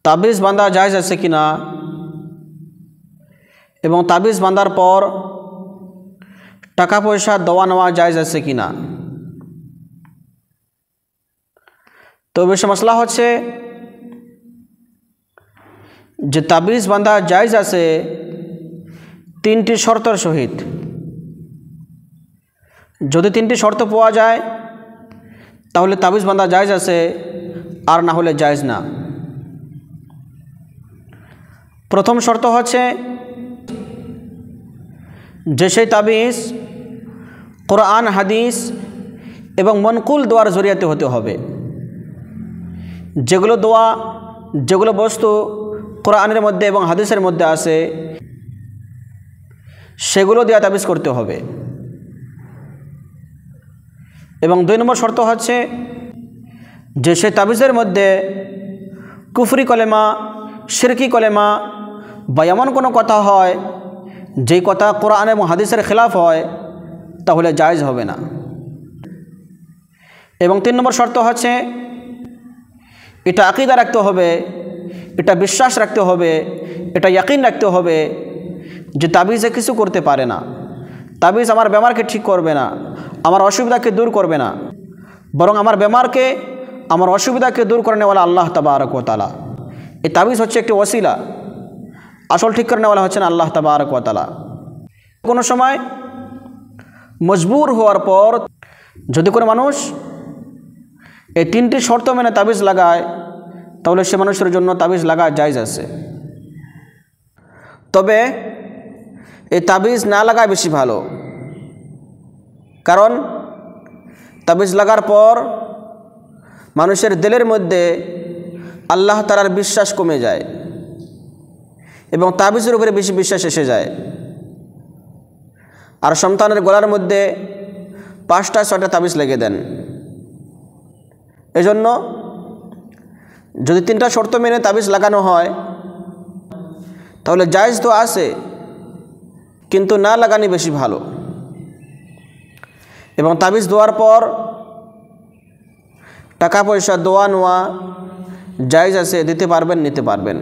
তাবিজ বাঁধা জায়েজ আছে কিনা এবং তাবিজ বাঁধার পর টাকা পয়সা দেওয়া নেওয়া জায়েজ আছে কিনা। তো বিষয় মশলা হচ্ছে যে তাবিজ বাঁধা জায়েজ আছে তিনটি শর্তের সহিত। যদি তিনটি শর্ত পাওয়া যায় তাহলে তাবিজ বাঁধা জায়েজ আছে, আর না হলে জায়েজ না। প্রথম শর্ত হচ্ছে যে সেই তাবিজ কোরআন হাদিস এবং মনকুল দোয়ার জরিয়াতে হতে হবে। যেগুলো বস্তু কোরআনের মধ্যে এবং হাদিসের মধ্যে আছে সেগুলো দিয়ে তাবিজ করতে হবে। এবং 2 নম্বর শর্ত হচ্ছে যে সেই তাবিজের মধ্যে কুফরি কলেমা, শিরকি কলেমা বা এমন কোনো কথা হয় যেই কথা কোরআন এবং হাদিসের খেলাফ হয় তাহলে জায়েজ হবে না। এবং 3 নম্বর শর্ত হচ্ছে এটা আকীদা রাখতে হবে, এটা বিশ্বাস রাখতে হবে, এটা ইয়াকিন রাখতে হবে যে তাবিজে কিছু করতে পারে না, তাবিজ আমার বেমারকে ঠিক করবে না, আমার অসুবিধাকে দূর করবে না, বরং আমার বেমারকে, আমার অসুবিধাকে দূর করে নেওয়ালা আল্লাহ তাবারক ওয়া তাআলা। এই তাবিজ হচ্ছে একটি ওসিলা, আসল ঠিক করে নেওয়ালা হচ্ছেন আল্লাহ তাবারক ওয়া তাআলা। কোনো সময় মজবুর হওয়ার পর যদি কোনো মানুষ এই 3টি শর্ত মেনে তাবিজ লাগায় তাহলে সে মানুষের জন্য তাবিজ লাগা জায়েজ আছে। তবে এই তাবিজ না লাগায় বেশি ভালো, কারণ তাবিজ লাগার পর মানুষের দিলের মধ্যে আল্লাহ তাআলার বিশ্বাস কমে যায় এবং তাবিজের উপরে বেশি বিশ্বাস এসে যায়। আর সন্তানের গলার মধ্যে 5টা 6টা তাবিজ লেগে দেন। এজন্য যদি 3টা শর্ত মেনে তাবিজ লাগানো হয় তাহলে জায়েজ তো আছে, কিন্তু না লাগানি বেশি ভালো। এবং তাবিজ দেওয়ার পর টাকা পয়সা দোয়া নোয়া জায়েজ আছে, দিতে পারবেন, নিতে পারবেন।